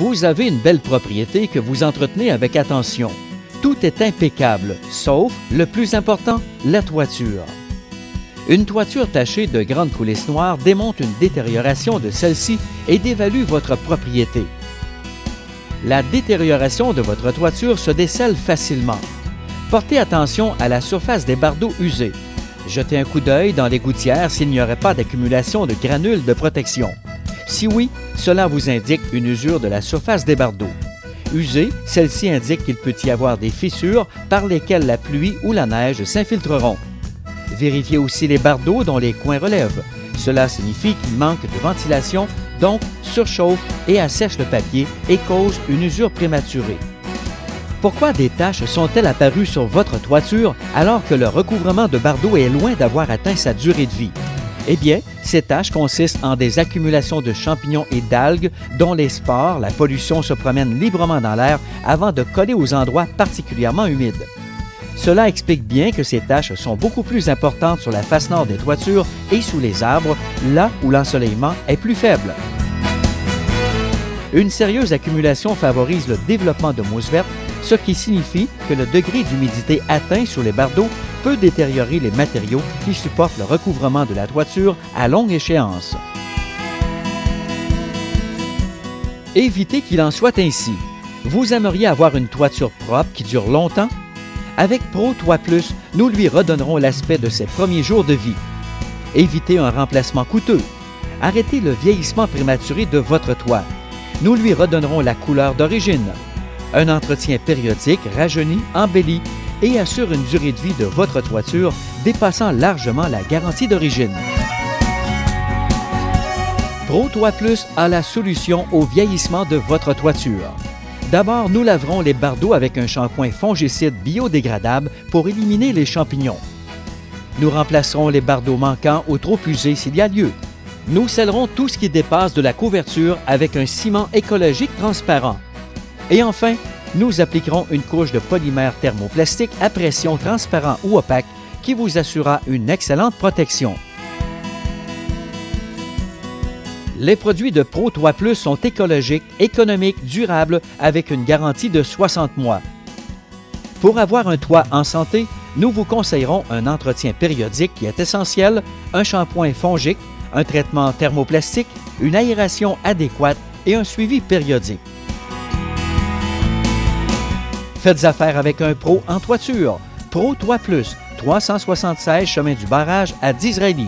Vous avez une belle propriété que vous entretenez avec attention. Tout est impeccable, sauf, le plus important, la toiture. Une toiture tachée de grandes coulisses noires démontre une détérioration de celle-ci et dévalue votre propriété. La détérioration de votre toiture se décèle facilement. Portez attention à la surface des bardeaux usés. Jetez un coup d'œil dans les gouttières s'il n'y aurait pas d'accumulation de granules de protection. Si oui, cela vous indique une usure de la surface des bardeaux. Usée, celle-ci indique qu'il peut y avoir des fissures par lesquelles la pluie ou la neige s'infiltreront. Vérifiez aussi les bardeaux dont les coins relèvent. Cela signifie qu'il manque de ventilation, donc surchauffe et assèche le papier et cause une usure prématurée. Pourquoi des taches sont-elles apparues sur votre toiture alors que le recouvrement de bardeaux est loin d'avoir atteint sa durée de vie? Eh bien, ces taches consistent en des accumulations de champignons et d'algues dont les spores, la pollution se promène librement dans l'air avant de coller aux endroits particulièrement humides. Cela explique bien que ces taches sont beaucoup plus importantes sur la face nord des toitures et sous les arbres, là où l'ensoleillement est plus faible. Une sérieuse accumulation favorise le développement de mousse verte, ce qui signifie que le degré d'humidité atteint sur les bardeaux peut détériorer les matériaux qui supportent le recouvrement de la toiture à longue échéance. Évitez qu'il en soit ainsi. Vous aimeriez avoir une toiture propre qui dure longtemps? Avec Pro Toit Plus, nous lui redonnerons l'aspect de ses premiers jours de vie. Évitez un remplacement coûteux. Arrêtez le vieillissement prématuré de votre toit. Nous lui redonnerons la couleur d'origine. Un entretien périodique rajeunit, embellit et assure une durée de vie de votre toiture dépassant largement la garantie d'origine. Pro Toit Plus a la solution au vieillissement de votre toiture. D'abord, nous laverons les bardeaux avec un shampoing fongicide biodégradable pour éliminer les champignons. Nous remplacerons les bardeaux manquants ou trop usés s'il y a lieu. Nous scellerons tout ce qui dépasse de la couverture avec un ciment écologique transparent. Et enfin, nous appliquerons une couche de polymère thermoplastique à pression transparent ou opaque qui vous assurera une excellente protection. Les produits de Pro Toit Plus sont écologiques, économiques, durables avec une garantie de 60 mois. Pour avoir un toit en santé, nous vous conseillerons un entretien périodique qui est essentiel, un shampoing fongique, un traitement thermoplastique, une aération adéquate et un suivi périodique. Faites affaire avec un pro en toiture. Pro Toit Plus, 376 chemin du Barrage à Disraeli.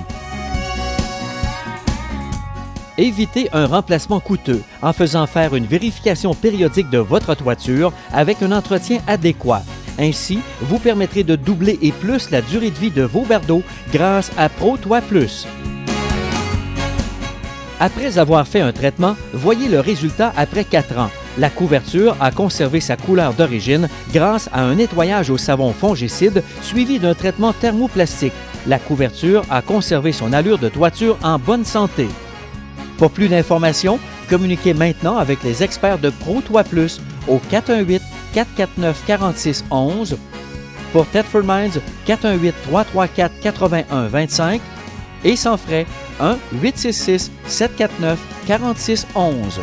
Évitez un remplacement coûteux en faisant faire une vérification périodique de votre toiture avec un entretien adéquat. Ainsi, vous permettrez de doubler et plus la durée de vie de vos bardeaux grâce à Pro Toit Plus. Après avoir fait un traitement, voyez le résultat après 4 ans. La couverture a conservé sa couleur d'origine grâce à un nettoyage au savon fongicide suivi d'un traitement thermoplastique. La couverture a conservé son allure de toiture en bonne santé. Pour plus d'informations, communiquez maintenant avec les experts de Pro Toit Plus au 418-449-4611. Pour Thetford Mines, 418-334-8125 et sans frais, 1-866-749-4611.